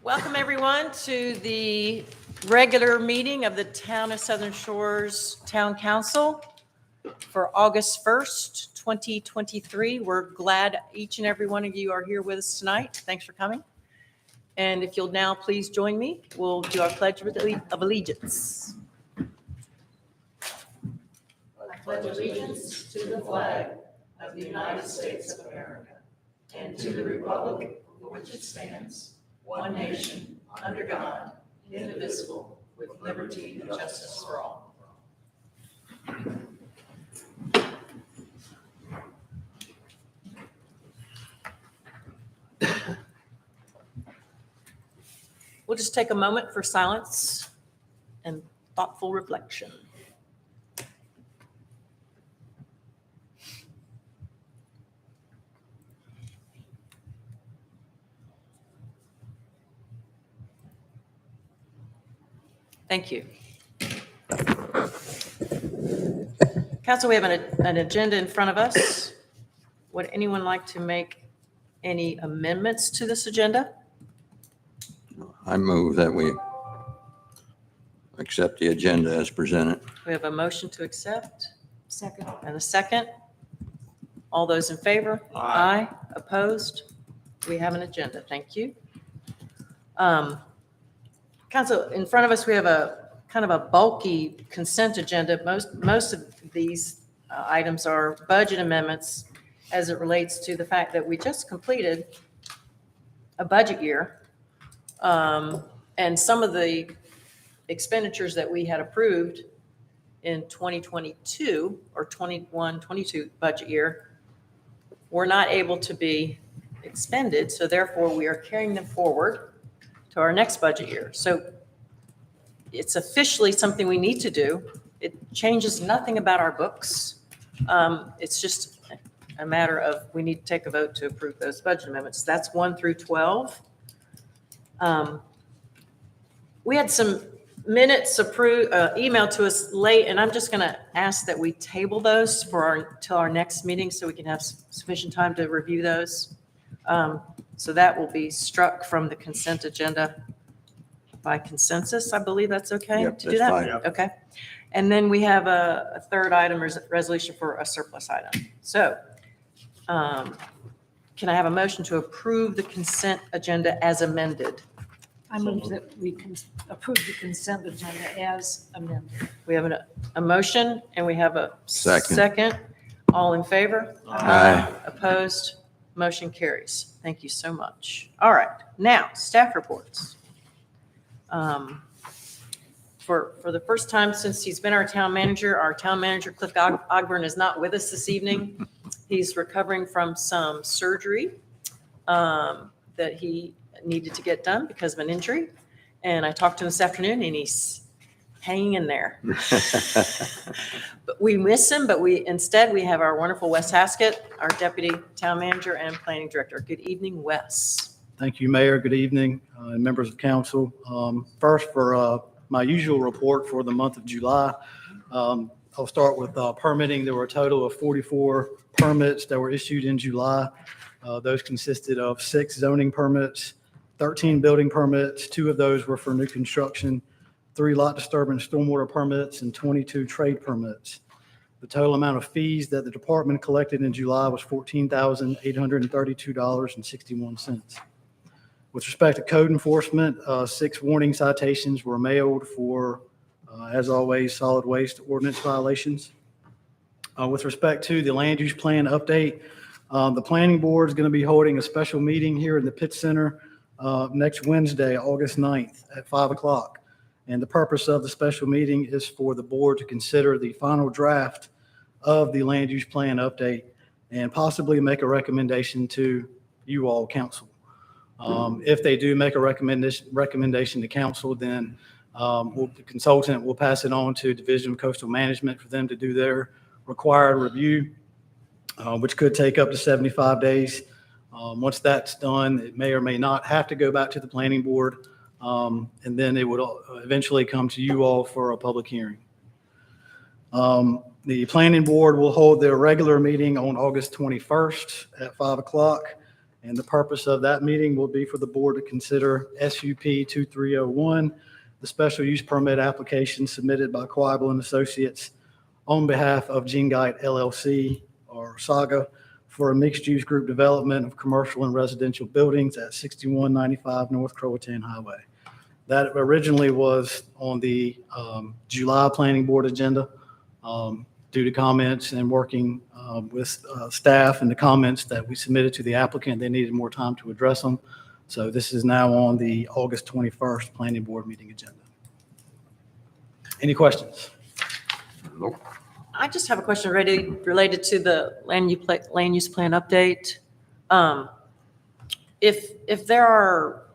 Welcome, everyone, to the regular meeting of the Town of Southern Shores Town Council for August 1st, 2023. We're glad each and every one of you are here with us tonight. Thanks for coming. And if you'll now please join me, we'll do our Pledge of Allegiance. I pledge allegiance to the flag of the United States of America and to the republic for which it stands, one nation, under God, indivisible, with liberty and justice for all. We'll just take a moment for silence and thoughtful reflection. Thank you. Council, we have an agenda in front of us. Would anyone like to make any amendments to this agenda? I move that we accept the agenda as presented. We have a motion to accept Second. and a second. All those in favor? Aye. Opposed? We have an agenda. Thank you. Council, in front of us, we have a kind of a bulky consent agenda. Most of these items are budget amendments as it relates to the fact that we just completed a budget year. And some of the expenditures that we had approved in 2022 or 21-22 budget year were not able to be expended. So therefore, we are carrying them forward to our next budget year. So it's officially something we need to do. It changes nothing about our books. It's just a matter of we need to take a vote to approve those budget amendments. That's 1 through 12. We had some minutes emailed to us late, and I'm just going to ask that we table those till our next meeting so we can have sufficient time to review those. So that will be struck from the consent agenda by consensus. I believe that's okay Yep, to do that's that? fine. Okay. And then we have a third item, resolution for a surplus item. So can I have a motion to approve the consent agenda as amended? I move that we can approve the consent agenda as amended. We have a motion and we have a Second. second. All in favor? Aye. Opposed? Motion carries. Thank you so much. All right, now, staff reports. For the first time since he's been our town manager Cliff Ogburn is not with us this evening. He's recovering from some surgery that he needed to get done because of an injury. And I talked to him this afternoon and he's hanging in there. But we miss him, but instead we have our wonderful Wes Haskett, our deputy town manager and planning director. Good evening, Wes. Thank you, Mayor. Good evening, and members of council. First, for my usual report for the month of July, I'll start with permitting. There were a total of 44 permits that were issued in July. Those consisted of 6 zoning permits, 13 building permits. 2 of those were for new construction, 3 lot disturbance stormwater permits, and 22 trade permits. The total amount of fees that the department collected in July was $14,832.61. With respect to code enforcement, 6 warning citations were mailed for, as always, solid waste ordinance violations. With respect to the land use plan update, the planning board is going to be holding a special meeting here in the Pitt Center next Wednesday, August 9th at 5 o'clock. And the purpose of the special meeting is for the board to consider the final draft of the land use plan update and possibly make a recommendation to you all, council. If they do make a recommendation to council, then the consultant will pass it on to Division of Coastal Management for them to do their required review, which could take up to 75 days. Once that's done, it may or may not have to go back to the planning board, and then it would eventually come to you all for a public hearing. The planning board will hold their regular meeting on August 21st at 5 o'clock. And the purpose of that meeting will be for the board to consider SUP 2301, the special use permit application submitted by Quibel and Associates on behalf of Gene Gite LLC, or Saga, for a mixed-use group development of commercial and residential buildings at 6195 North Croatan Highway. That originally was on the July Planning Board agenda. Due to comments and working with staff and the comments that we submitted to the applicant, they needed more time to address them. So this is now on the August 21st Planning Board meeting agenda. Any questions? Nope. I just have a question related to the land use plan update. If there are,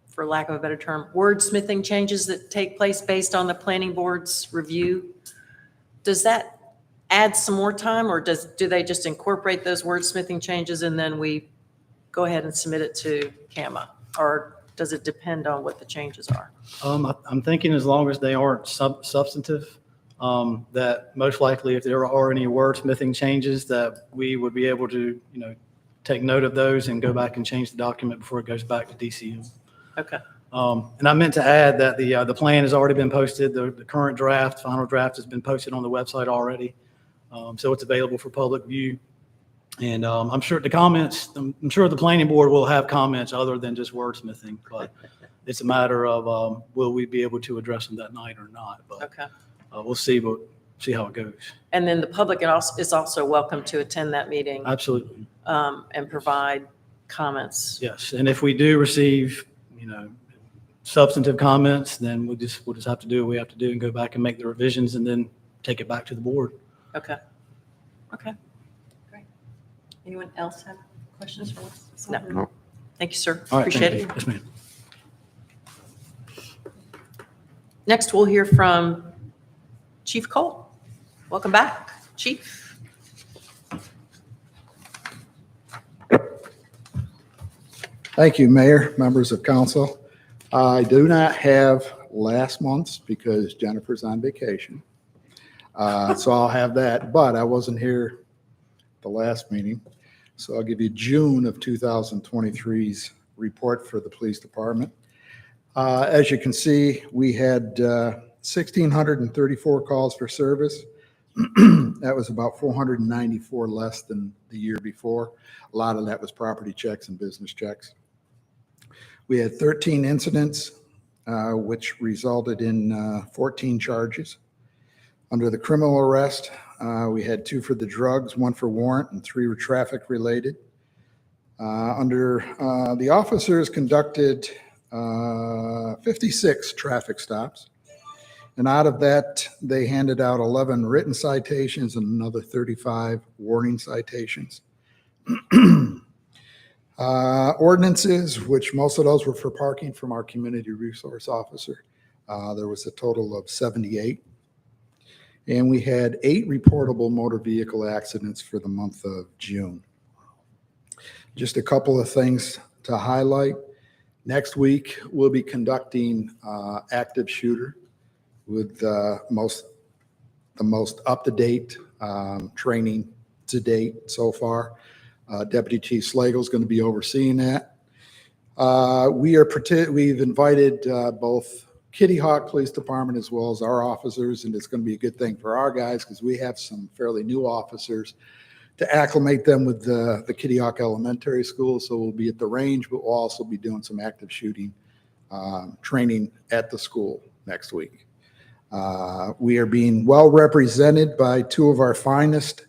for lack of a better term, wordsmithing changes that take place based on the planning board's review, does that add some more time, or do they just incorporate those wordsmithing changes and then we go ahead and submit it to CAMA? Or does it depend on what the changes are? I'm thinking as long as they aren't substantive, that most likely if there are any wordsmithing changes, that we would be able to, take note of those and go back and change the document before it goes back to DCU. Okay. And I meant to add that the plan has already been posted. The current draft, final draft, has been posted on the website already. So it's available for public view. And I'm sure the comments, I'm sure the planning board will have comments other than just wordsmithing, but it's a matter of will we be able to address them that night or not. But Okay. we'll see how it goes. And then the public is also welcome to attend that meeting Absolutely. and provide comments. Yes. And if we do receive, substantive comments, then we'll just have to do what we have to do and go back and make the revisions and then take it back to the board. Okay. Okay. Great. Anyone else have questions for us? No. No. Thank you, sir. All right, Appreciate thank it. you. Yes, ma'am. Next, we'll hear from Chief Cole. Welcome back, Chief. Thank you, Mayor, members of council. I do not have last month's because Jennifer's on vacation. So I'll have that, but I wasn't here the last meeting. So I'll give you June of 2023's report for the police department. As you can see, we had 1,634 calls for service. That was about 494 less than the year before. A lot of that was property checks and business checks. We had 13 incidents, which resulted in 14 charges. Under the criminal arrest, we had 2 for the drugs, 1 for warrant, and 3 were traffic related. The officers conducted 56 traffic stops. And out of that, they handed out 11 written citations and another 35 warning citations. Ordinances, which most of those were for parking from our community resource officer. There was a total of 78. And we had 8 reportable motor vehicle accidents for the month of June. Just a couple of things to highlight. Next week, we'll be conducting active shooter with the most up-to-date training to date so far. Deputy Chief Slagle is going to be overseeing that. We've invited both Kitty Hawk Police Department as well as our officers, and it's going to be a good thing for our guys because we have some fairly new officers to acclimate them with the Kitty Hawk Elementary School. So we'll be at the range, but we'll also be doing some active shooting training at the school next week. We are being well represented by 2 of our finest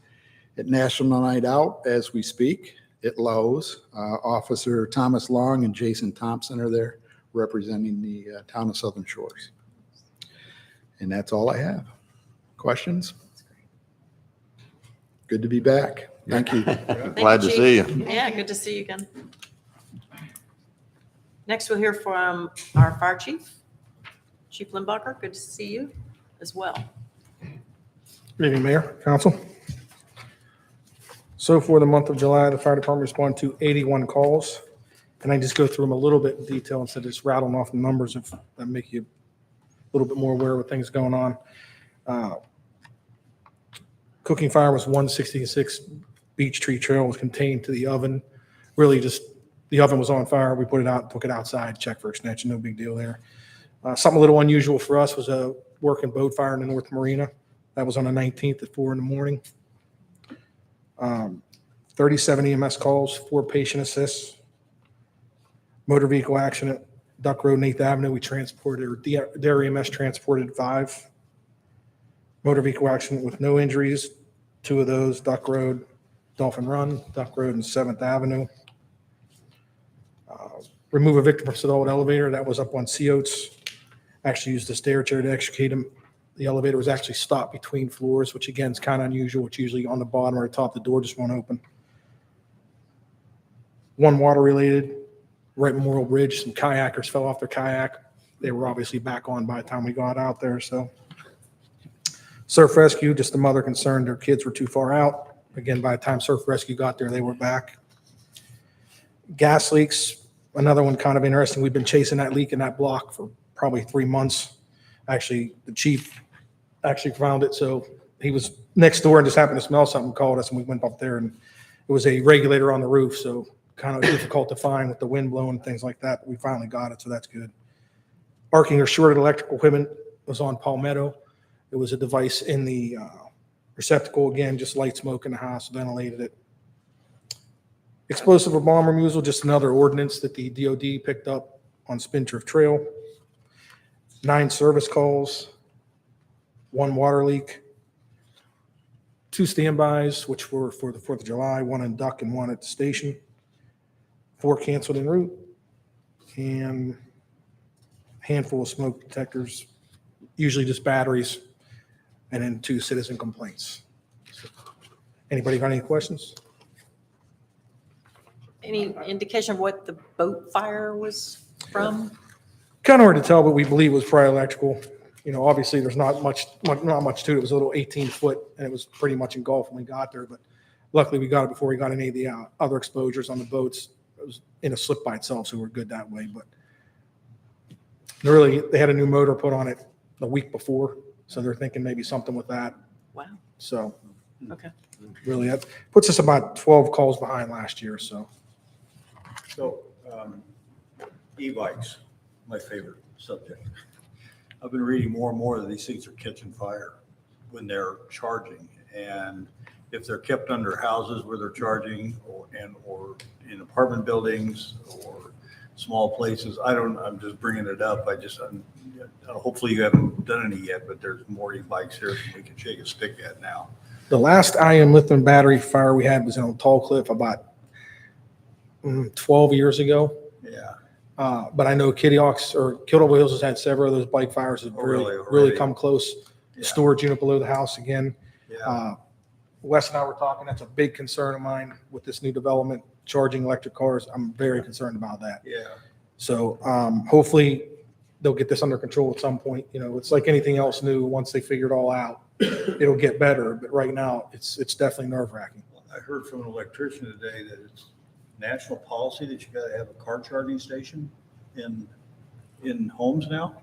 at National Night Out as we speak at Lowe's. Officer Thomas Long and Jason Thompson are there representing the town of Southern Shores. And that's all I have. Questions? Good to be back. Thank you. Glad to see you. Yeah, good to see you again. Next, we'll hear from our fire chief, Chief Limbacher. Good to see you as well. Good evening, Mayor, Council. So for the month of July, the fire department responded to 81 calls. And I just go through them a little bit in detail instead of just rattling off the numbers that make you a little bit more aware of what things going on. Cooking fire was 166 Beech Tree Trail, was contained to the oven. Really just, the oven was on fire. We put it out, took it outside, checked for extension, no big deal there. Something a little unusual for us was a working boat fire in the North Marina. That was on the 19th at 4 in the morning. 37 EMS calls, 4 patient assists. Motor vehicle accident, Duck Road and 8th Avenue, we transported, or Dare EMS transported 5. Motor vehicle accident with no injuries, 2 of those, Duck Road, Dolphin Run, Duck Road and 7th Avenue. Remove a victim from Sedona elevator, that was up on Sea Oats. Actually used a stair chair to extricate him. The elevator was actually stopped between floors, which again is kind of unusual. It's usually on the bottom or the top, the door just won't open. 1 water related, Wright Memorial Bridge, some kayakers fell off their kayak. They were obviously back on by the time we got out there, so. Surf rescue, just the mother concerned their kids were too far out. Again, by the time surf rescue got there, they were back. Gas leaks, another one kind of interesting. We've been chasing that leak in that block for probably 3 months. Actually, the chief actually found it, so he was next door and just happened to smell something, called us, and we went up there, and it was a regulator on the roof, so kind of difficult to find with the wind blowing and things like that, but we finally got it, so that's good. Arcing or shorted electrical equipment was on Palmetto. It was a device in the receptacle, again, just light smoke in the house, ventilated it. Explosive or bomb removal, just another ordinance that the DOD picked up on Spindrift Trail. 9 service calls, 1 water leak, 2 standbys, which were for the 4th of July, 1 in Duck and 1 at the station. 4 canceled en route, and a handful of smoke detectors, usually just batteries, and then 2 citizen complaints. Anybody got any questions? Any indication of what the boat fire was from? Kind of hard to tell, but we believe it was probably electrical. You know, obviously there's not much to it. It was a little 18-foot, and it was pretty much engulfed when we got there, but luckily we got it before we got any of the other exposures on the boats. It was in a slip by itself, so we're good that way, but really, they had a new motor put on it a week before, so they're thinking maybe something with that. Wow, So okay. really, that puts us about 12 calls behind last year, so. So, e-bikes, my favorite subject. I've been reading more and more that these things are catching fire when they're charging. And if they're kept under houses where they're charging or in apartment buildings or small places, I'm just bringing it up. Hopefully you haven't done any yet, but there's more e-bikes here than we can shake a stick at now. The last IM lithium battery fire we had was on Tall Cliff about 12 years ago. Yeah. But I know Kitty Hawks or Killed Wheels has had several of those bike fires that Oh, really really? come close. The Yeah. storage unit below the house again. Yeah. Wes and I were talking, that's a big concern of mine with this new development, charging electric cars. I'm very concerned about that. Yeah. So hopefully they'll get this under control at some point. You know, it's like anything else new. Once they figure it all out, it'll get better. But right now, it's definitely nerve wracking. I heard from an electrician today that it's national policy that you got to have a car charging station in homes now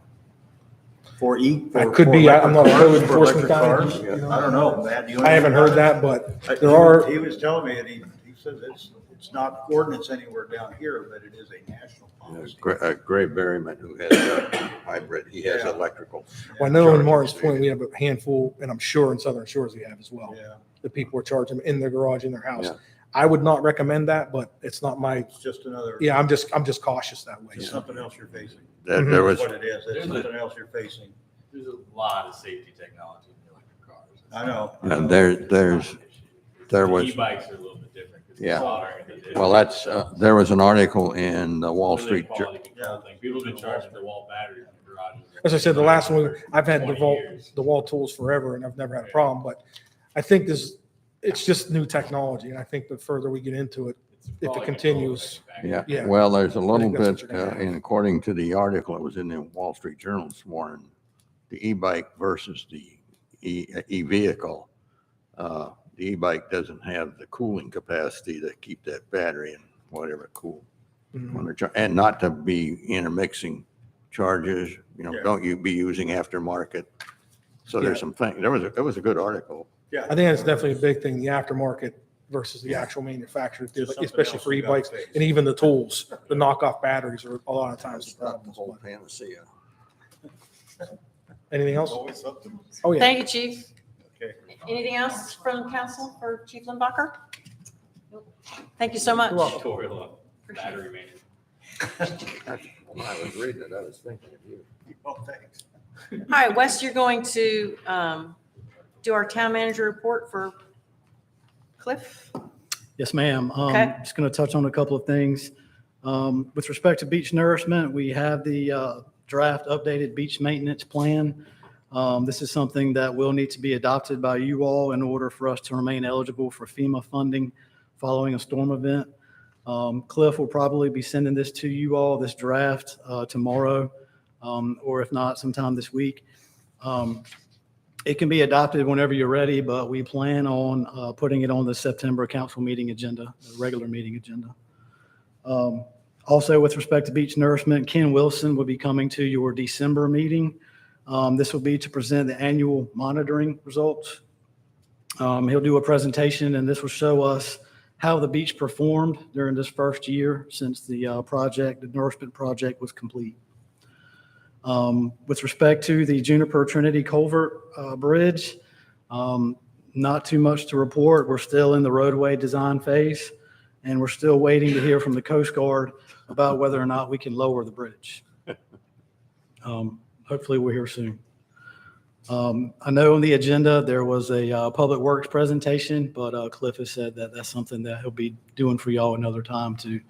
for That could be, I'm not a code enforcement guy. cars. I don't know, Matt. do you know I haven't anything heard about that, but it? there are, He was telling me, and he says it's not ordinance anywhere down here, but it is a national policy. Gray Berryman, who has a hybrid, he has Yeah. electrical. well, I know in charging Martin's Point, station. we have a handful, and I'm sure in Southern Shores we have as well. Yeah, The people are charging in their garage, in their house. Yeah. I would not recommend that, but it's not my, it's just another, yeah, I'm just cautious that way. it's So. something else you're facing. There Mhm. was, What it is, it's something else you're facing. There's a lot of safety technology in the electric cars. I know. and there was, E-bikes are a little bit different. 'cause Yeah. it's soldering and it's- well, there was an article in the Wall Really Street, quality control thing. People have been charging their wall batteries in the garages. As I said, the last one, I've had 20 DeWalt, years. DeWalt tools forever, and I've never had a problem, but I think it's just new technology, and I think the further we get into it, It's it quality continues- control yeah, Yeah. well, there's a little think that's what bit, you're gonna have. and according to the article, it was in the Wall Street Journal this morning, the e-bike versus the e-vehicle. The e-bike doesn't have the cooling capacity to keep that battery and whatever cool. Mhm. when they're and not to be intermixing charges, Yeah. don't you be using aftermarket So there's some thing, there was a good article. Yeah. I think that's definitely a big thing, the aftermarket versus the actual manufacturer, Just something especially else for you gotta e-bikes. face. And even the tools, the knockoff batteries are a lot of times It's the not the problems. whole panacea. Anything else? Always something. Oh, yeah. Thank you, Chief. Okay. Anything else from council for Chief Limbacher? Thank you so much. Tutorial on battery maintenance. When I was reading it, I was thinking of you. Well, thanks. All right, Wes, you're going to do our town manager report for Cliff? Yes, ma'am. Okay. Just going to touch on a couple of things. With respect to beach nourishment, we have the draft updated beach maintenance plan. This is something that will need to be adopted by you all in order for us to remain eligible for FEMA funding following a storm event. Cliff will probably be sending this to you all, this draft, tomorrow, or if not, sometime this week. It can be adopted whenever you're ready, but we plan on putting it on the September council meeting agenda, the regular meeting agenda. Also, with respect to beach nourishment, Ken Wilson will be coming to your December meeting. This will be to present the annual monitoring results. He'll do a presentation, and this will show us how the beach performed during this first year since the nourishment project was complete. With respect to the Juniper Trinity Culvert Bridge, not too much to report. We're still in the roadway design phase, and we're still waiting to hear from the Coast Guard about whether or not we can lower the bridge. Hopefully we'll hear soon. I know on the agenda, there was a Public Works presentation, but Cliff has said that that's something that he'll be doing for y'all another time to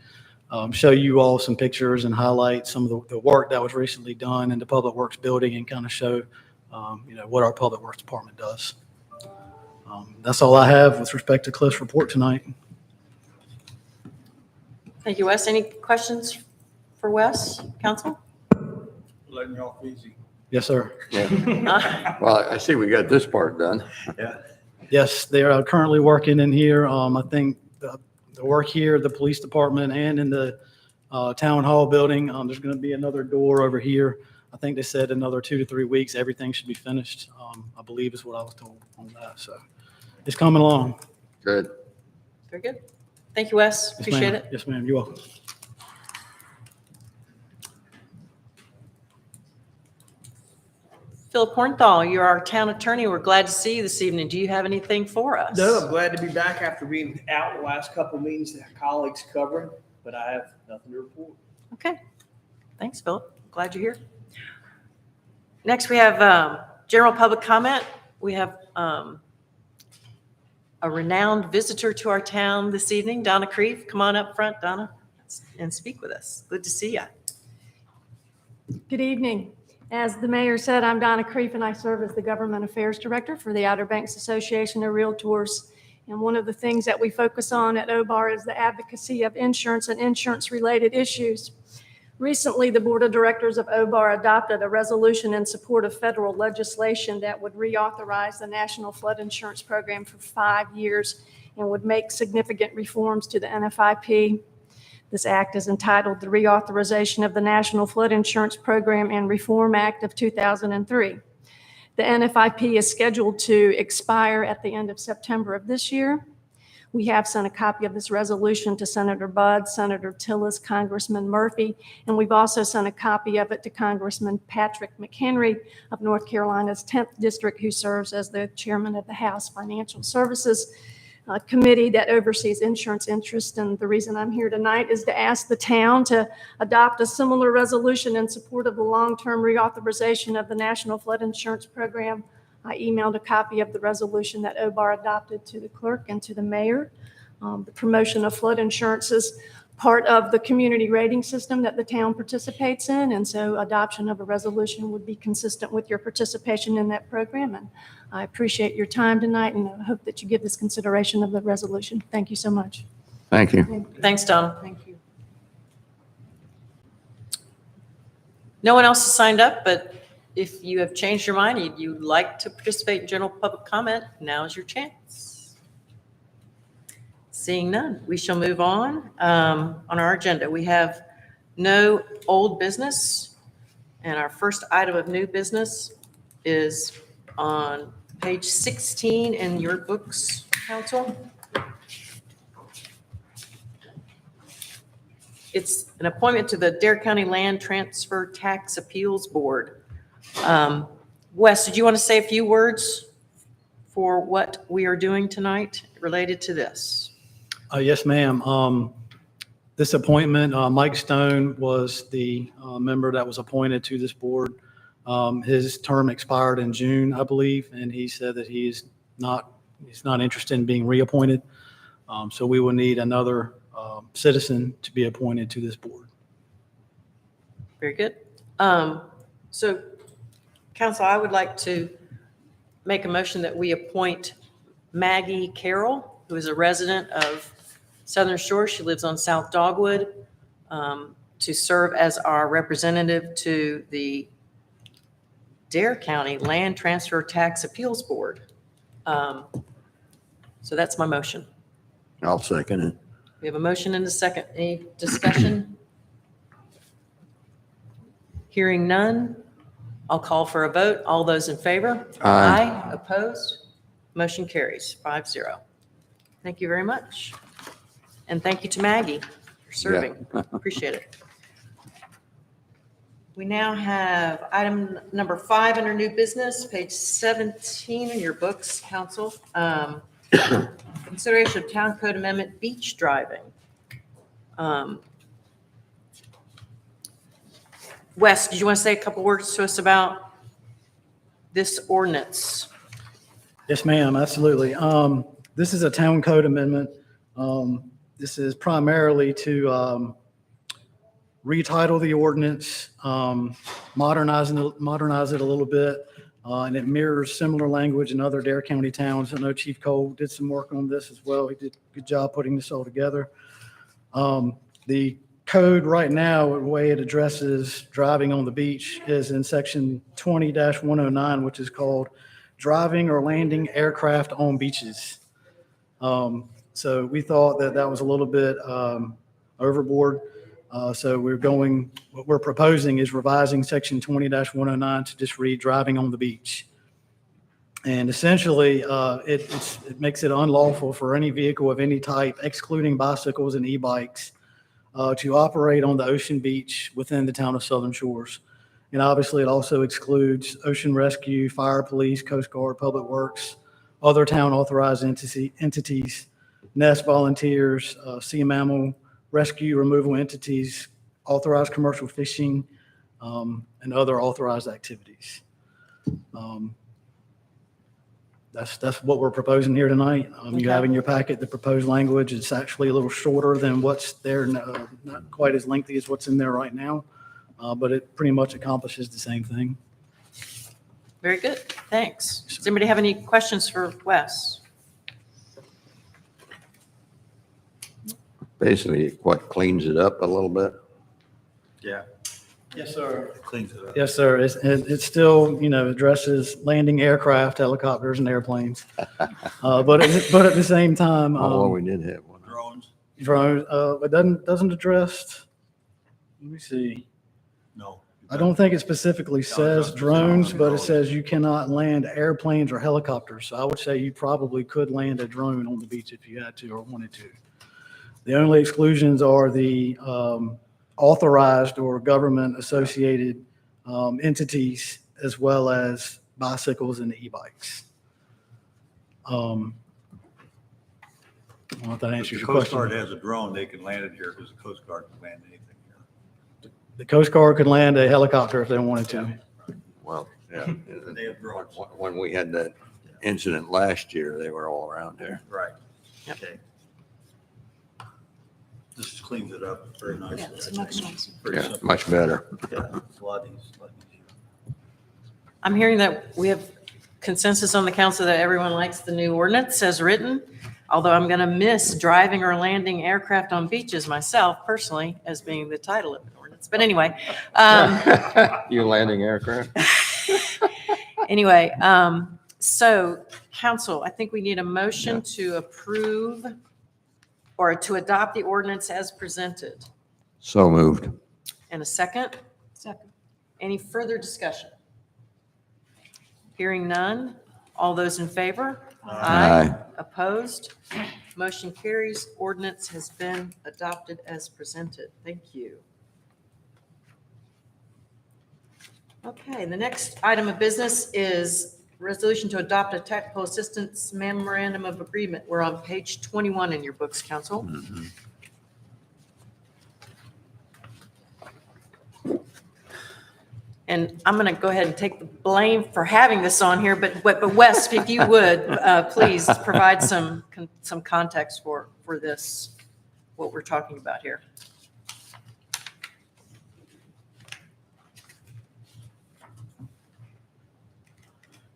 show you all some pictures and highlight some of the work that was recently done in the Public Works building and kind of show, what our Public Works Department does. That's all I have with respect to Cliff's report tonight. Thank you, Wes. Any questions for Wes, council? Letting you off easy. Yes, sir. Uh, Well, I see we got this part done. Yeah. Yes, they are currently working in here. I think the work here, the police department and in the town hall building, there's going to be another door over here. I think they said another 2 to 3 weeks, everything should be finished. I believe is what I was told on that. So it's coming along. Good. Very good. Thank you, Wes. Yes, Appreciate ma'am. it. Yes, ma'am. You're welcome. Philip Hornthal, you're our town attorney. We're glad to see you this evening. Do you have anything for us? No, I'm glad to be back after being out the last couple of meetings that colleagues covering, but I have nothing to report. Okay. Thanks, Philip. Glad you're here. Next, we have general public comment. We have a renowned visitor to our town this evening, Donna Creve. Come on up front, Donna, and speak with us. Good to see you. Good evening. As the mayor said, I'm Donna Creef, and I serve as the Government Affairs Director for the Outer Banks Association of Realtors. And one of the things that we focus on at OBAR is the advocacy of insurance and insurance-related issues. Recently, the Board of Directors of OBAR adopted a resolution in support of federal legislation that would reauthorize the National Flood Insurance Program for 5 years and would make significant reforms to the NFIP. This act is entitled the Reauthorization of the National Flood Insurance Program and Reform Act of 2003. The NFIP is scheduled to expire at the end of September of this year. We have sent a copy of this resolution to Senator Budd, Senator Tillis, Congressman Murphy, and we've also sent a copy of it to Congressman Patrick McHenry of North Carolina's 10th District, who serves as the chairman of the House Financial Services Committee that oversees insurance interest. And the reason I'm here tonight is to ask the town to adopt a similar resolution in support of the long-term reauthorization of the National Flood Insurance Program. I emailed a copy of the resolution that OBAR adopted to the clerk and to the mayor. The promotion of flood insurance is part of the community rating system that the town participates in, and so adoption of a resolution would be consistent with your participation in that program. And I appreciate your time tonight, and I hope that you give this consideration of the resolution. Thank you so much. Thank you. Thanks, Donna. Thank you. No one else has signed up, but if you have changed your mind, you'd like to participate in general public comment, now's your chance. Seeing none, we shall move on our agenda. We have no old business, and our first item of new business is on page 16 in your books, council. It's an appointment to the Dare County Land Transfer Tax Appeals Board. Wes, did you want to say a few words for what we are doing tonight related to this? Yes, ma'am. This appointment, Mike Stone was the member that was appointed to this board. His term expired in June, I believe, and he said that he's not interested in being reappointed. So we will need another citizen to be appointed to this board. Very good. So, council, I would like to make a motion that we appoint Maggie Carroll, who is a resident of Southern Shore. She lives on South Dogwood, to serve as our representative to the Dare County Land Transfer Tax Appeals Board. So that's my motion. I'll second it. We have a motion and a second. Any discussion? Hearing none, I'll call for a vote. All those in favor? Aye. Opposed? Motion carries 5-0. Thank you very much. And thank you to Maggie for serving. Appreciate it. We now have item number 5 under new business, page 17 in your books, council. Consideration of Town Code Amendment, beach driving. Wes, did you want to say a couple words to us about this ordinance? Yes, ma'am, absolutely. This is a town code amendment. This is primarily to retitle the ordinance, modernize it a little bit, and it mirrors similar language in other Dare County towns. I know Chief Cole did some work on this as well. He did a good job putting this all together. The code right now, the way it addresses driving on the beach is in section 20-109, which is called driving or landing aircraft on beaches. So we thought that that was a little bit overboard. So what we're proposing is revising section 20-109 to just read driving on the beach. And essentially, it makes it unlawful for any vehicle of any type, excluding bicycles and e-bikes, to operate on the ocean beach within the town of Southern Shores. And obviously, it also excludes ocean rescue, fire, police, Coast Guard, Public Works, other town authorized entities, nest volunteers, sea mammal rescue removal entities, authorized commercial fishing, and other authorized activities. That's what we're proposing here tonight. You have in your packet the proposed language. It's actually a little shorter than what's there, not quite as lengthy as what's in there right now, but it pretty much accomplishes the same thing. Very good, thanks. Does anybody have any questions for Wes? Basically, what cleans it up a little bit? Yeah, Yes, sir. cleans it up. Yes, sir. It still, addresses landing aircraft, helicopters, and airplanes. But at the same time, Although we did have one. Drones? drone, it doesn't address, let me see. No. I don't think it specifically says doesn't. drones, but it No. says you cannot land airplanes or helicopters. So I would say you probably could land a drone on the beach if you had to or wanted to. The only exclusions are the authorized or government-associated entities, as well as bicycles and e-bikes. I don't know if that If answers the your Coast Guard question. has a drone, they can land it here because the Coast Guard can land anything here. The Coast Guard could land a helicopter if they wanted to. Well, yeah. They have drones. When we had that incident last year, they were all around there. Right. Yep. Okay. This just cleans it up very nicely. Yeah, it's I much think. nicer. Pretty Yeah, simple. much better. Yeah, it's a lot easier. I'm hearing that we have consensus on the council that everyone likes the new ordinance as written, although I'm going to miss driving or landing aircraft on beaches myself personally as being the title of the ordinance. But anyway, You landing aircraft? anyway, so council, I think we need a motion to approve or to adopt the ordinance as presented. So moved. And a second? Second. Any further discussion? Hearing none. All those in favor? Aye. Opposed? Motion carries. Ordinance has been adopted as presented. Thank you. Okay, the next item of business is resolution to adopt a technical assistance memorandum of agreement. We're on page 21 in your books, council. And I'm going to go ahead and take the blame for having this on here, but Wes, if you would, please provide some context for this, what we're talking about here.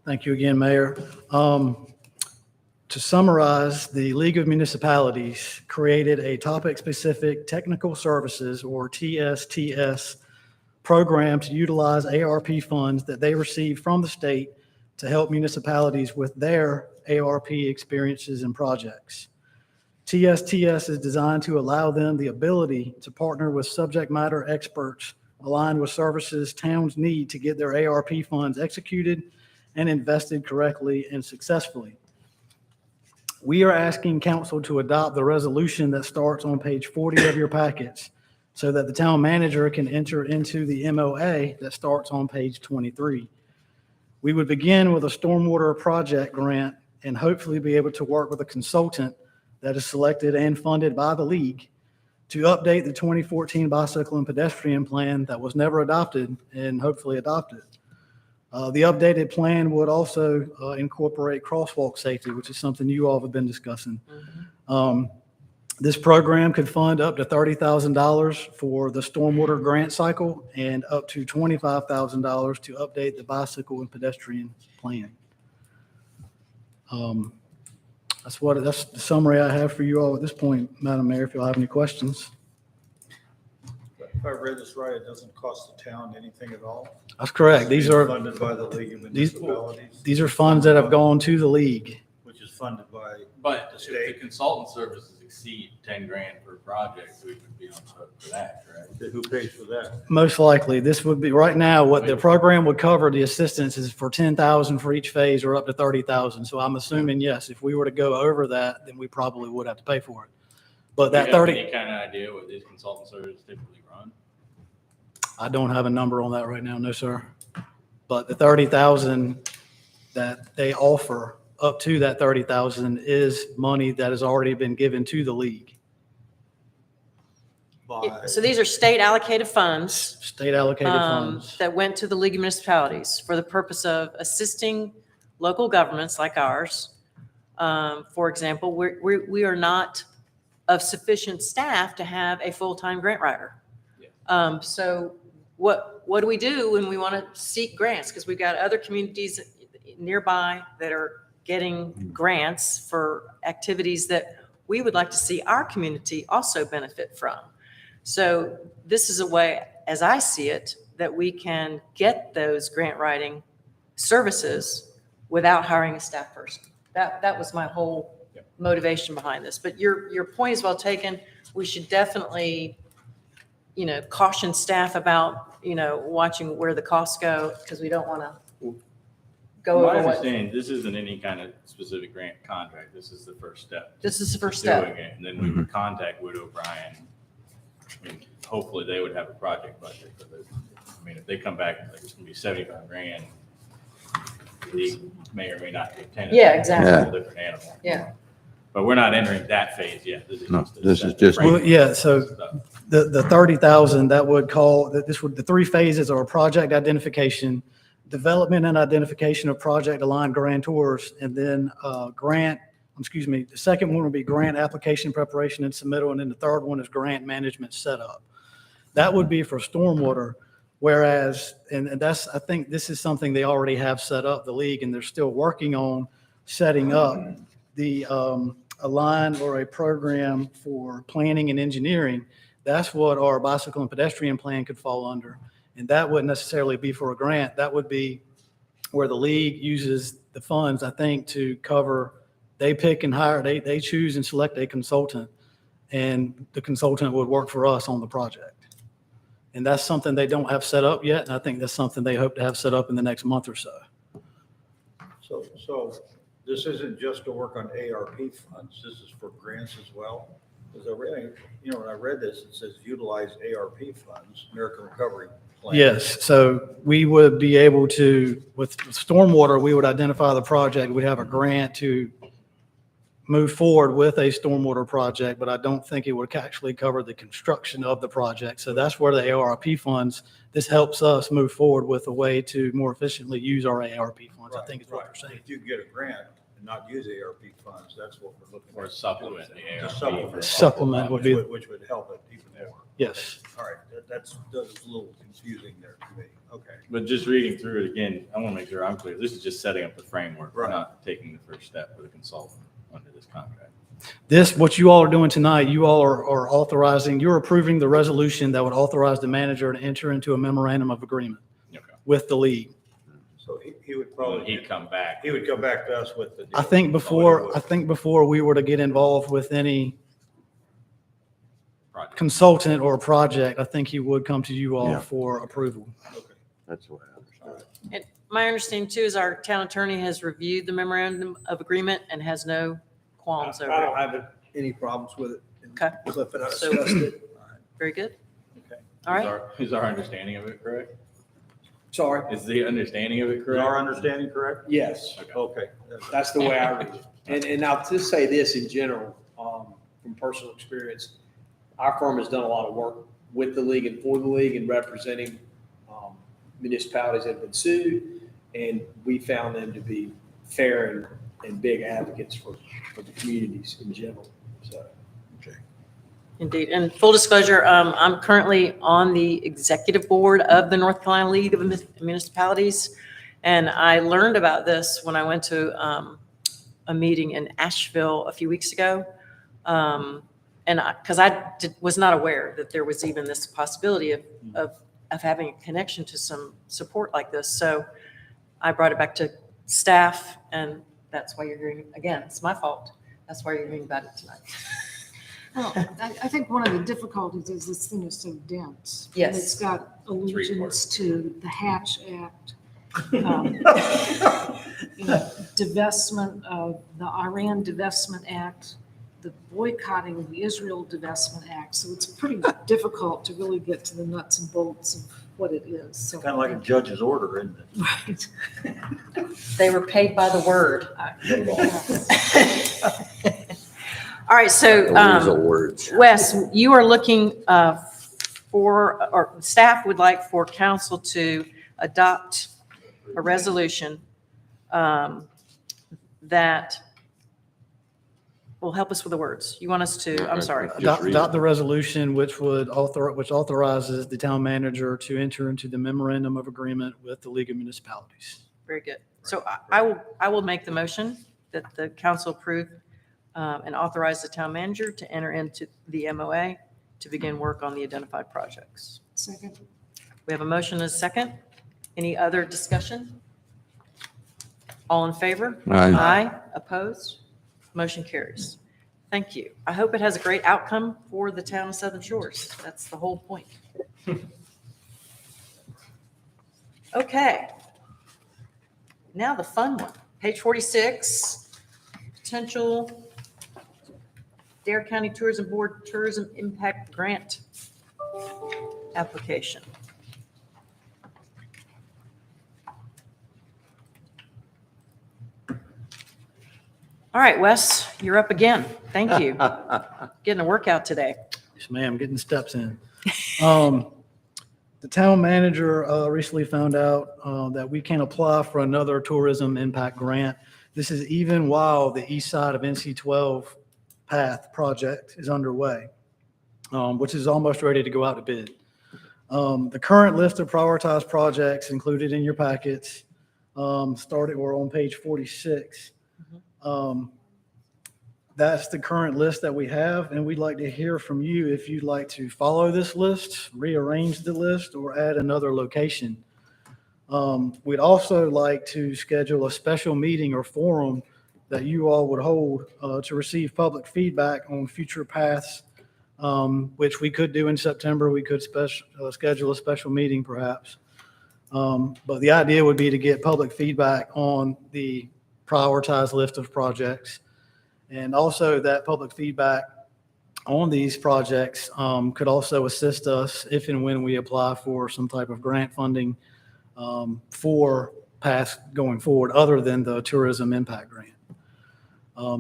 Thank you again, Mayor. To summarize, the League of Municipalities created a topic-specific technical services, or TSTS, program to utilize ARP funds that they receive from the state to help municipalities with their ARP experiences and projects. TSTS is designed to allow them the ability to partner with subject matter experts aligned with services towns need to get their ARP funds executed and invested correctly and successfully. We are asking council to adopt the resolution that starts on page 40 of your packets so that the town manager can enter into the MOA that starts on page 23. We would begin with a stormwater project grant and hopefully be able to work with a consultant that is selected and funded by the league to update the 2014 bicycle and pedestrian plan that was never adopted and hopefully adopted. The updated plan would also incorporate crosswalk safety, which is something you all have been discussing. This program could fund up to $30,000 for the stormwater grant cycle and up to $25,000 to update the bicycle and pedestrian plan. That's the summary I have for you all at this point, Madam Mayor, if you'll have any questions. If I read this right, it doesn't cost the town anything at all? That's correct. These are Funded by the League of Municipalities, these are funds that have gone to the league. which is funded by, But The if state. the consultant services exceed 10 grand per project, we would be on the hook for that, correct? who pays for that? Most likely, this would be, right now, what the program would cover, the assistance is for 10,000 for each phase or up to 30,000. So I'm assuming, yes, if we were to go over that, then we probably would have to pay for it. But that Do you have 30, any kind of idea what these consultant services typically run? I don't have a number on that right now, no, sir. But the 30,000 that they offer, up to that 30,000 is money that has already been given to the league, By, So these are state allocated funds state allocated funds. that went to the League of Municipalities for the purpose of assisting local governments like ours. For example, we are not of sufficient staff to have a full-time grant writer. So what do we do when we want to seek grants? Because we've got other communities nearby that are getting grants for activities that we would like to see our community also benefit from. So this is a way, as I see it, that we can get those grant writing services without hiring a staff person. That was my whole motivation behind this. But your point is well taken. We should definitely, caution staff about, watching where the costs go, because we don't want to go My over what. understanding, this isn't any kind of specific grant contract. This is the first step. This is the first Doing step. it, and then we would contact Wood O'Brien. I mean, hopefully they would have a project budget. If they come back and like, it's gonna be 75 grand, they may or may not take 10. Yeah, exactly. It's a whole different animal. Yeah. But we're not entering that phase yet. No, a this is step just- right Well, yeah, so stuff. the 30,000, that would call, the three phases are project identification, development and identification of project aligned grantors, and then the second one would be grant application preparation and submittal, and then the third one is grant management setup. That would be for stormwater, whereas, and that's, I think this is something they already have set up, the league, and they're still working on setting up the a line or a program for planning and engineering. That's what our bicycle and pedestrian plan could fall under. And that wouldn't necessarily be for a grant. That would be where the league uses the funds, I think, to cover, they pick and hire, they choose and select a consultant, and the consultant would work for us on the project. And that's something they don't have set up yet, and I think that's something they hope to have set up in the next month or so. So this isn't just to work on ARP funds, this is for grants as well? Because when I read this, it says utilize ARP funds, American Recovery Plan. Yes, so we would be able to, with stormwater, we would identify the project. We'd have a grant to move forward with a stormwater project, but I don't think it would actually cover the construction of the project. So that's where the ARP funds, this helps us move forward with a way to more efficiently use our ARP funds, I think is what Right, you're saying. If you get a grant and not use ARP funds, that's what we're looking at. Or supplement the To ARP. Supplement would be- Which would help it even more. Yes. All right, that's a little confusing there to me. Okay. But just reading through it again, I want to make sure I'm clear. This is just setting up the framework. We're Right. not taking the first step with a consultant under this contract. This, what you all are doing tonight, you all are authorizing, you're approving the resolution that would authorize the manager to enter into a memorandum of agreement Okay. with the league. So he would Well, probably, he'd come back. he would come back to us with the. I think Oh, he would. before we were to get involved with any Project. consultant or project, I think he would come to you all Yeah. for approval. That's what I understood. And my understanding too is our town attorney has reviewed the memorandum of agreement and has no qualms I over don't it. have any problems with it. And Okay. Cliff and I So- discussed it. Very good. Okay. All right. Is our understanding of it correct? Sorry. Is the understanding of it Is correct? our understanding correct? Yes, Okay. that's the way I read it. And I'll just say this in general, from personal experience, our firm has done a lot of work with the league and for the league and representing municipalities that have been sued. And we found them to be fair and big advocates for the communities in general, so. Indeed. And full disclosure, I'm currently on the executive board of the North Carolina League of Municipalities. And I learned about this when I went to a meeting in Asheville a few weeks ago. Because I was not aware that there was even this possibility of having a connection to some support like this. So I brought it back to staff, and that's why you're hearing, again, it's my fault. That's why you're hearing about it tonight. Well, I think one of the difficulties is this thing is so dense. And Yes. It's got allusions to the Hatch Act, divestment of the Iran Divestment Act, the boycotting of the Israel Divestment Act. So it's pretty difficult to really get to the nuts and bolts of what it is. So Kind of like a judge's order, isn't it? Right. They were paid by the word. Yes. All right, so words. Wes, you are looking for, or staff would like for council to adopt a resolution that will help us with the words. You want us to, I'm sorry. Adopt the resolution which authorizes the town manager to enter into the memorandum of agreement with the League of Municipalities. Very good. So I will make the motion that the council approve and authorize the town manager to enter into the MOA to begin work on the identified projects. Second. We have a motion and a second. Any other discussion? All in favor? Aye. Opposed? Motion carries. Thank you. I hope it has a great outcome for the town of Southern Shores. That's the whole point. Okay. Now the fun one. Page 46, potential Dare County Tourism Board Tourism Impact Grant application. All right, Wes, you're up again. Thank you. Getting a workout today. Yes, ma'am, getting steps in. The town manager recently found out that we can apply for another tourism impact grant. This is even while the east side of NC-12 path project is underway, which is almost ready to go out to bid. The current list of prioritized projects included in your packets started, we're on page 46. That's the current list that we have, and we'd like to hear from you if you'd like to follow this list, rearrange the list, or add another location. We'd also like to schedule a special meeting or forum that you all would hold to receive public feedback on future paths, which we could do in September. We could schedule a special meeting perhaps. But the idea would be to get public feedback on the prioritized list of projects. And also that public feedback on these projects could also assist us if and when we apply for some type of grant funding for paths going forward, other than the tourism impact grant.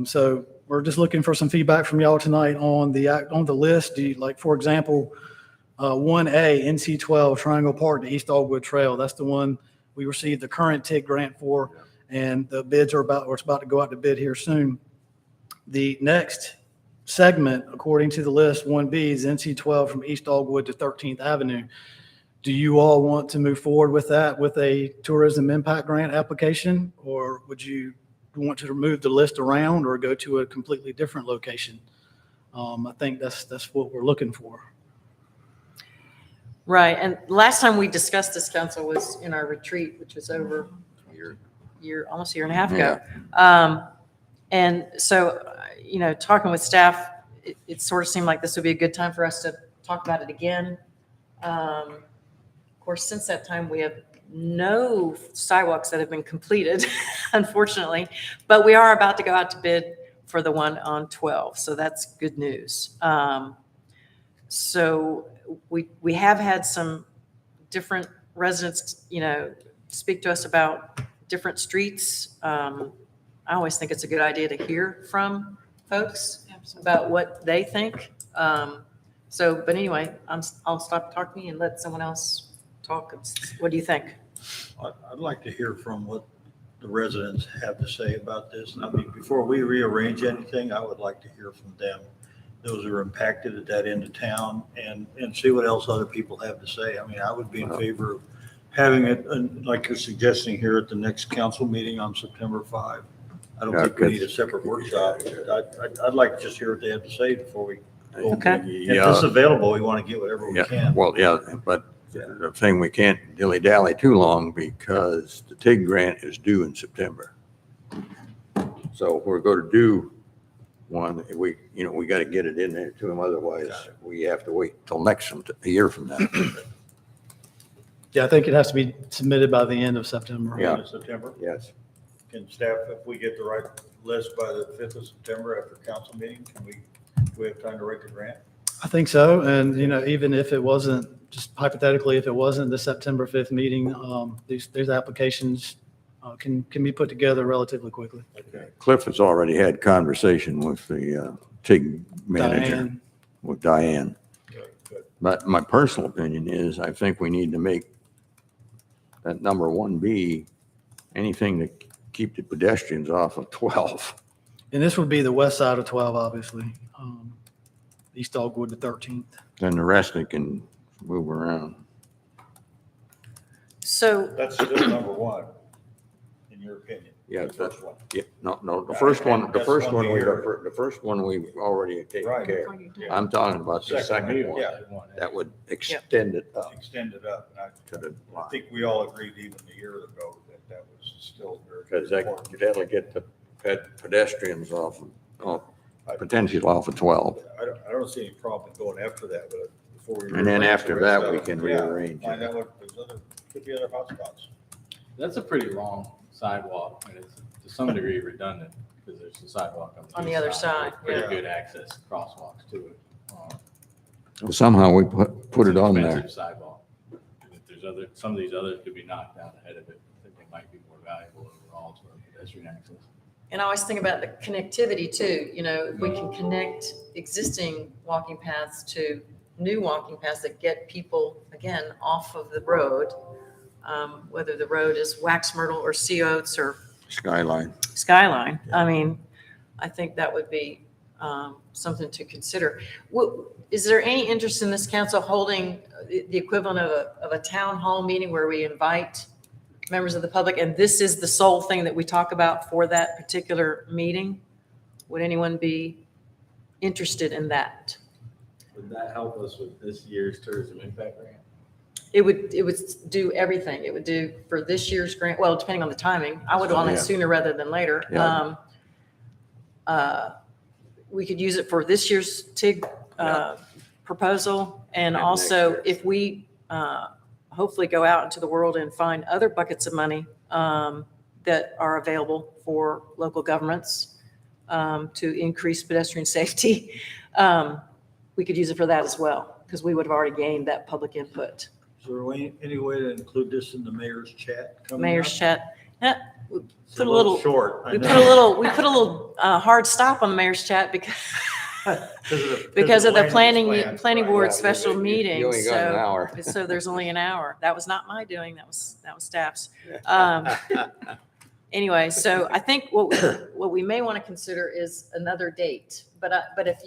So we're just looking for some feedback from y'all tonight on the list. Do you, like, for example, 1A, NC12 Triangle Park to East Dogwood Trail. That's the one we received the current TIG grant for, and the bids are it's about to go out to bid here soon. The next segment, according to the list, 1B, is NC12 from East Dogwood to 13th Avenue. Do you all want to move forward with that with a tourism impact grant application, or would you want to move the list around or go to a completely different location? I think that's what we're looking for. Right, and last time we discussed this, council, was in our retreat, which was over almost a year and a half ago. And so, talking with staff, it sort of seemed like this would be a good time for us to talk about it again. Of course, since that time, we have no sidewalks that have been completed, unfortunately, but we are about to go out to bid for the one on 12, so that's good news. So we have had some different residents, speak to us about different streets. I always think it's a good idea to hear from folks about what they think. But anyway, I'll stop talking and let someone else talk. What do you think? I'd like to hear from what the residents have to say about this. I mean, before we rearrange anything, I would like to hear from them, those who are impacted at that end of town, and see what else other people have to say. I mean, I would be in favor of having it, like you're suggesting here, at the next council meeting on September 5. I don't think we need a separate workshop. I'd like to just hear what they have to say before we go. Okay. If this is available, we want to get whatever we can. Well, yeah, but the thing, we can't dilly-dally too long because the TIG grant is due in September. So if we're going to do one, we got to get it in there to them. Otherwise, we have to wait till a year from now. Yeah, I think it has to be submitted by the end of September. Yeah. End of September. Yes. Can staff, if we get the right list by the 5th of September after council meeting, do we have time to write the grant? I think so. And, even if it wasn't, just hypothetically, if it wasn't the September 5th meeting, these applications can be put together relatively quickly. Okay. Cliff has already had conversation with the TIG manager, Diane. with Diane. Good, good. But my personal opinion is I think we need to make that number 1B anything to keep the pedestrians off of 12. And this would be the west side of 12, obviously. East Dogwood to 13th. Then the rest they can move around. So, That's still number one, in your opinion. Yeah, The first one. Yeah, no, the first one, the That's first one one, here. the first one we've already taken Right. care of. Yeah. I'm talking about the second one. Yeah. That would extend it up Extend it up. And to the I line. think we all agreed even a year ago that was still very Because important. that'll get the pedestrians potentially off of 12. I don't see any problem going after that, but before we. And then rearrange after the rest that, of we it, can yeah, rearrange Find it. out what, could be other hotspots. That's a pretty long sidewalk, and it's to some degree redundant, because there's a sidewalk On the other side, Pretty yeah. good access crosswalks to it. Well, somehow we put it It's an on there. expensive sidewalk. And if there's some of these others could be knocked out ahead of it, I think they might be more valuable overall to our pedestrian access. and I always think about the connectivity too, if we can connect existing walking paths to new walking paths that get people, again, off of the road, whether the road is Wax Myrtle or Sea Oats or Skyline. Skyline. I mean, I think that would be something to consider. Is there any interest in this council holding the equivalent of a town hall meeting where we invite members of the public, and this is the sole thing that we talk about for that particular meeting? Would anyone be interested in that? Would that help us with this year's tourism impact grant? It would do everything. It would do for this year's grant, well, depending on the timing. I would want it Yeah. sooner rather than later. Yeah. We could use it for this year's TIG proposal. And And also, next if we hopefully go out into the world and find other buckets of money that are available for local governments to increase pedestrian safety. We could use it for that as well, because we would have already gained that public input. Is there any way to include this in the mayor's chat coming up? Mayor's chat. It's put a little- short. I We know. put a little hard stop on the mayor's chat because because of the land use plan. planning Right. board Yeah, special you meeting. only got an So, hour. so there's only an hour. That was not my doing. That was staff's. Anyway, so I think what we may want to consider is another date. But if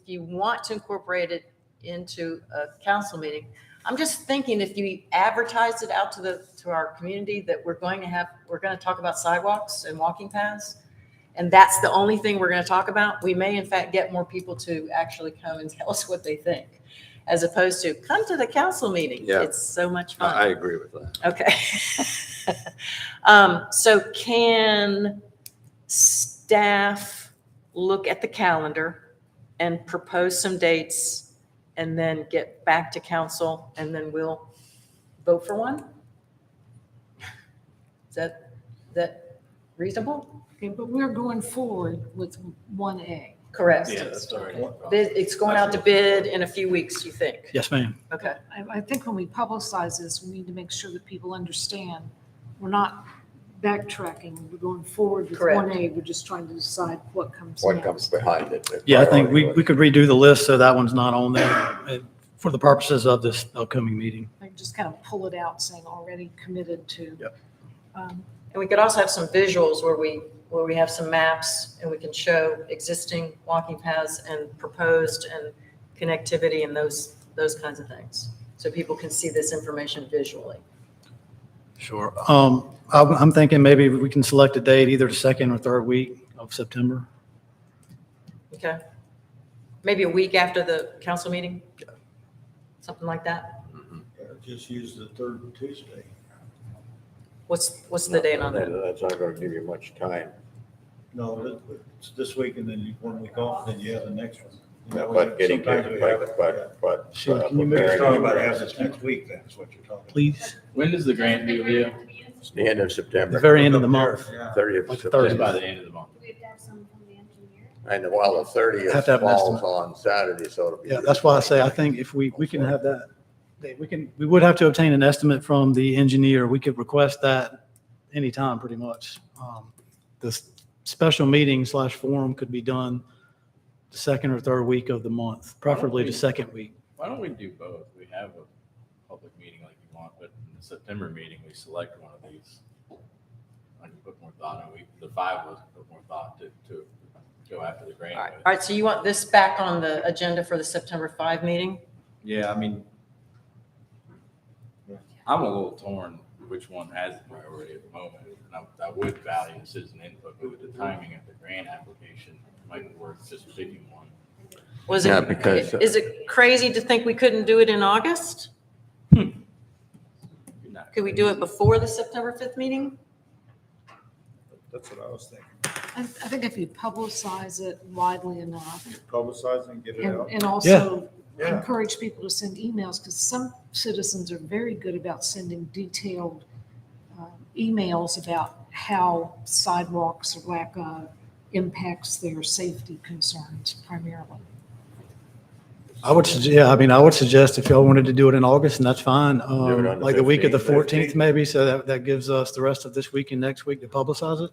you want to incorporate it into a council meeting, I'm just thinking if you advertise it out to our community that we're going to talk about sidewalks and walking paths, and that's the only thing we're going to talk about, we may in fact get more people to actually come and tell us what they think, as opposed to come to the council meeting. Yeah. It's so much fun. I agree with that. Okay. So can staff look at the calendar and propose some dates and then get back to council and then we'll vote for one? Is that reasonable? Okay, but we're going forward with 1A. Correct. Yeah, that's already. It's going out to bid in a few weeks, you think? Yes, ma'am. Okay. I think when we publicize this, we need to make sure that people understand we're not backtracking. We're going forward with Correct. 1A. We're just trying to decide what comes What next. comes behind it? the Yeah, I think priority we list. could redo the list so that one's not on there for the purposes of this upcoming meeting. Like just kind of pull it out saying already committed to. Yep. And we could also have some visuals where we have some maps and we can show existing walking paths and proposed and connectivity and those kinds of things. So people can see this information visually. Sure. I'm thinking maybe we can select a date, either the second or third week of September. Okay? Maybe a week after the council meeting? Something like that? Yeah, Just use the third Tuesday. What's the date on that? That's not going to give you much time. No, it's this week and then you 1 week off, then you have the next one. That way, But getting, sometimes we have it, but. Sure, can you You're preparing talking about it, having this next week, that's what you're talking about. Please. When does the grant due, Leo? it's the end of The September, very end of the month. Yeah. 30th Like of the 30th. Just by September. the end of the month. We have to have some from the engineer. And while the Have 30th to have an falls estimate. on Saturday, so it'll be. Yeah, that's why I say I think if we can have that, we would have to obtain an estimate from the engineer. We could request that anytime, pretty much. The special meeting / forum could be done the second or third week of the month, preferably the second week. Why don't we do both? We have a public meeting like you want, but in the September meeting, we select one of these. I can put more thought in. The five of us put more thought to go after the grant. All right. with. All right, so you want this back on the agenda for the September 5 meeting? Yeah, I mean, I'm a little torn which one has the priority at the moment. And I would value the citizen input, but with the timing of the grant application, it might be worth just picking one. Was Yeah, it, because- is it crazy to think we couldn't do it in August? You're not- Could we do it before the September 5th meeting? That's what I was thinking. I think if you publicize it widely enough Publicize and get it out. and also Yeah. encourage people to send emails, because some citizens are very good about sending detailed emails about how sidewalks or lack of impacts their safety concerns primarily. I would suggest if y'all wanted to do it in August, and that's fine, it on the like the week of the 15th, 14th maybe, so that gives us the rest of this week and next week to publicize it.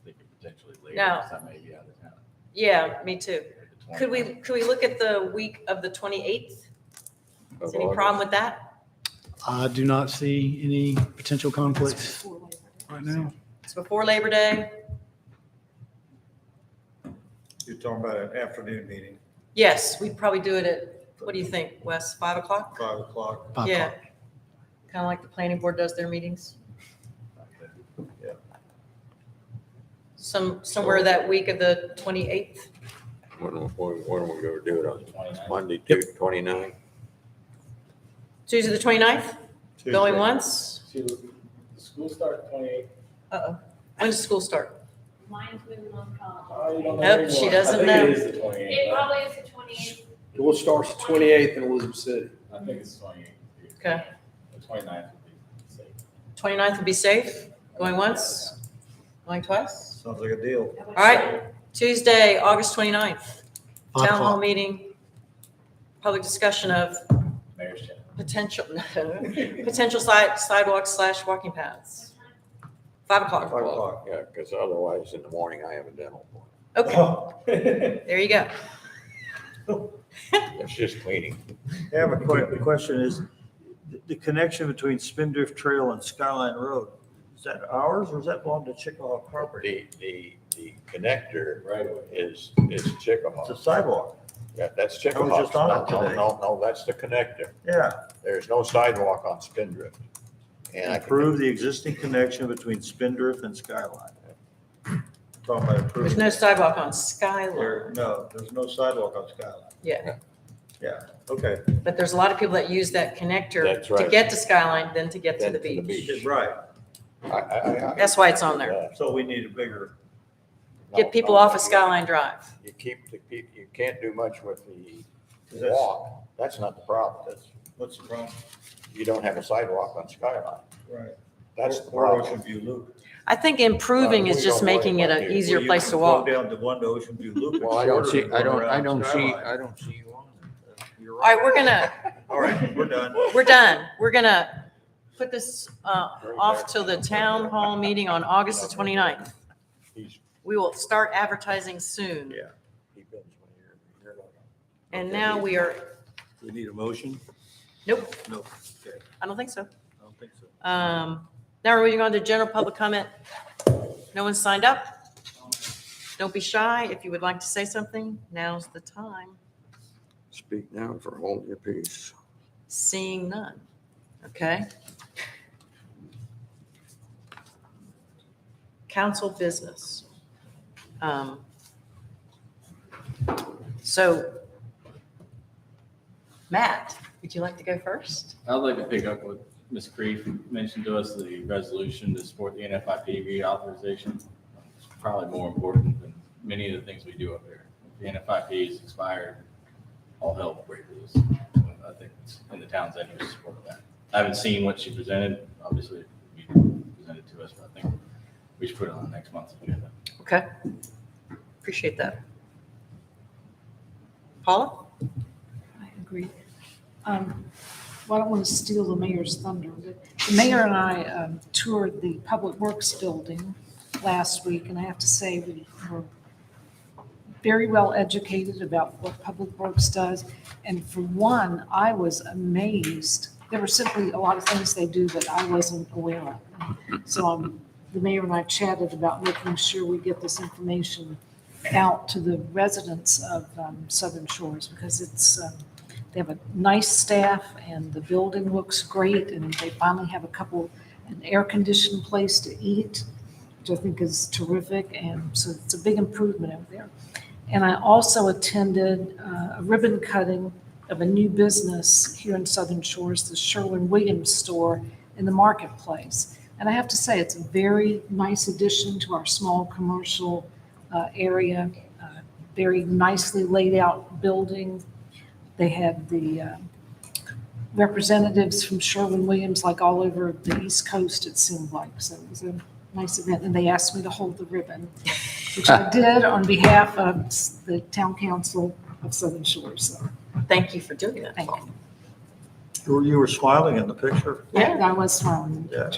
I think potentially later, No. because I may be out of town. Yeah, me too. The Could 29th. we look at the week of the 28th? Is any problem with that? I do not see any potential conflicts Before Labor Day. right now. It's before Labor Day? You're talking about an afternoon meeting, Yes, we'd probably do it at, what do you think, Wes, 5 o'clock? 5 o'clock. 5 Yeah. o'clock. Kind of like the planning board does their meetings. Yeah. Somewhere that week of the 28th? When are we going to do it on? 29th. Monday, Yep. 29? Tuesday, the 29th? Going once? The school starts 28th. Uh-oh. When does school start? Mine's moving on college. Oh, you don't Nope, she doesn't know. I think it is the 28th. It probably is the 28th. It starts the 28th in Elizabeth City. I think it's 28th. Okay. The 29th would be safe. 29th would be safe? Going once? Going twice? Sounds like a deal. All right, Tuesday, August 29th, 5 town hall o'clock. meeting, public discussion of Mayor's chat. potential sidewalks / walking paths. 5 o'clock. 5 o'clock. Yeah, because otherwise in the morning I have a dental appointment. Okay, there you go. It's just cleaning. I have a question is, the connection between Spindrift Trail and Skyline Road, is that ours or does that belong to Chickahaw property? The connector Right. is It's a Chickahaw. sidewalk. Yeah, that's I Chickahaw. was just on it No, today. no, that's the connector. Yeah, There's no sidewalk on Spindrift. And I can, improve the existing connection between Spindrift and Skyline. Talking about improving. There's no sidewalk on Skyline. No, there's no sidewalk on Skyline. Yeah, Yeah, okay. but there's a lot of people that use that connector That's to right. get to Skyline, then to get to Then the to the beach. beach. Right, That's why it's on there. Yeah. so we need a bigger, Get people off of Skyline Drive. You keep the people, you can't do much with the That's- walk. That's not the problem. that's, what's the problem? You don't have a sidewalk on Skyline. Right. That's the Or problem. Ocean View Loop. I think improving We is just don't worry making it about an it. easier Well, you place can to go walk. Down to one to Ocean View Loop. Well, It's shorter than going around Skyline. I don't see you on it. You're All right, we're gonna, All right, we're done. we're done. We're gonna put this off till the town hall meeting on August the 29th. He's, We will start advertising soon. Yeah. he bends when you're like. And now we are, We need a motion? nope, No, okay, I don't think so. I don't think so. Now we're moving on to general public comment. No one signed up. Don't be shy. If you would like to say something, now's the time. Speak now or hold your peace. Seeing none. Okay. Council business. So, Matt, would you like to go first? I'd like to pick up what Ms. Creef mentioned to us, the resolution to support the NFIP reauthorization. It's probably more important than many of the things we do up there. If the NFIP is expired, all hell will break loose. I think it's in the town's interest to support that. I haven't seen what she presented, obviously, you presented to us, but I think we should put it on next month's agenda. Okay. Appreciate that. Paula? I agree. Well, I don't want to steal the mayor's thunder, but the mayor and I toured the Public Works building last week, and I have to say, we were very well educated about what Public Works does. And for one, I was amazed. There were simply a lot of things they do that I wasn't aware of. So the mayor and I chatted about making sure we get this information out to the residents of Southern Shores, because it's, they have a nice staff and the building looks great, and they finally have an air-conditioned place to eat, which I think is terrific, and so it's a big improvement over there. And I also attended a ribbon cutting of a new business here in Southern Shores, the Sherwin-Williams store in the marketplace. And I have to say, it's a very nice addition to our small commercial area, very nicely laid out building. They had the representatives from Sherwin-Williams like all over the East Coast, it seemed like. So it was a nice event, and they asked me to hold the ribbon, which I did on behalf of the town council of Southern Shores. So Thank you for doing that. thank Paula. you. You were smiling in the picture. Yeah. I was smiling. Yeah.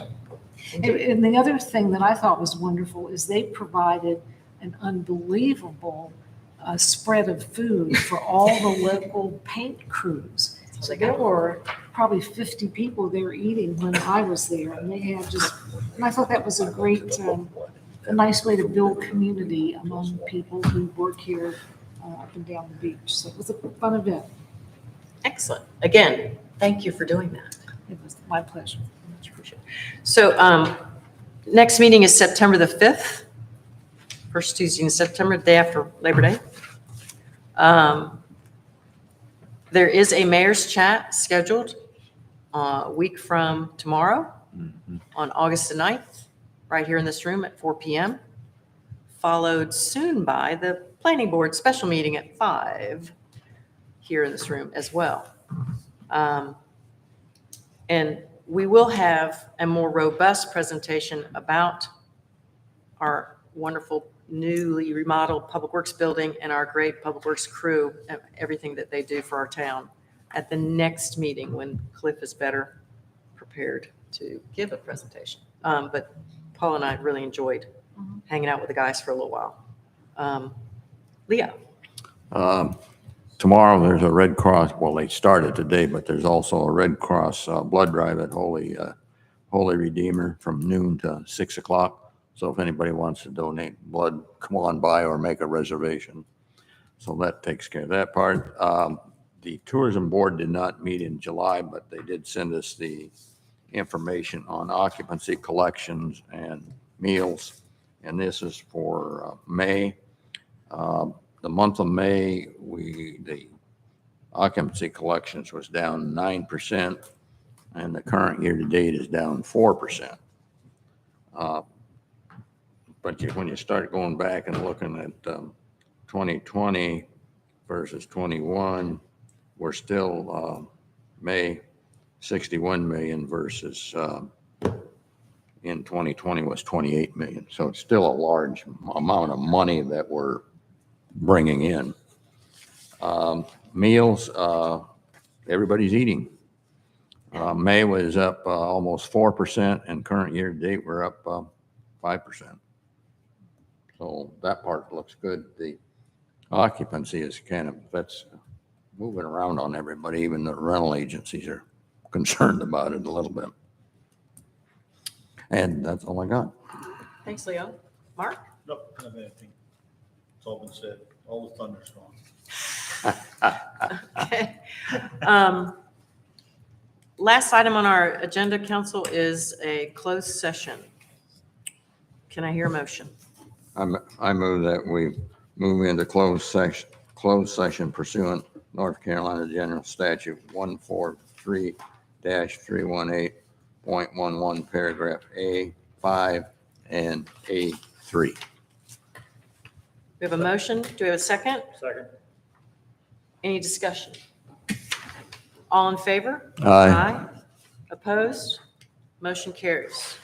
And the other thing that I thought was wonderful is they provided an unbelievable spread of food for all the local paint crews. So there were probably 50 people there eating when I was there, and they had just, and I thought that was a great, a nice way to build community among people who work here up and down the beach. So it was a fun event. Excellent. Again, thank you for doing that. It was my pleasure. Much appreciated. So next meeting is September the 5th, first Tuesday in September, the day after Labor Day. There is a mayor's chat scheduled a week from tomorrow on August the 9th, right here in this room at 4 p.m., followed soon by the planning board special meeting at 5 here in this room as well. And we will have a more robust presentation about our wonderful newly remodeled Public Works building and our great Public Works crew, and everything that they do for our town at the next meeting when Cliff is better prepared to give a presentation. But Paul and I really enjoyed hanging out with the guys for a little while. Leo? Tomorrow, there's a Red Cross, well, they started today, but there's also a Red Cross blood drive at Holy Redeemer from noon to 6 o'clock. So if anybody wants to donate blood, come on by or make a reservation. So that takes care of that part. The tourism board did not meet in July, but they did send us the information on occupancy collections and meals. And this is for May. The month of May, the occupancy collections was down 9%, and the current year-to-date is down 4%. But when you start going back and looking at 2020 versus 21, we're still May 61 million versus in 2020 was 28 million. So it's still a large amount of money that we're bringing in. Meals, everybody's eating. May was up almost 4%, and current year to date, we're up 5%. So that part looks good. The occupancy is that's moving around on everybody. Even the rental agencies are concerned about it a little bit. And that's all I got. Thanks, Leo. Mark? Nope, I don't have anything. It's all been said. All the thunder's gone. Okay. Last item on our agenda, council, is a closed session. Can I hear a motion? I move that we move into closed session pursuant North Carolina General Statute 143-318.11, paragraph A5 and A3. We have a motion. Do we have a second? Second. Any discussion? All in favor? Aye. Opposed? Motion carries.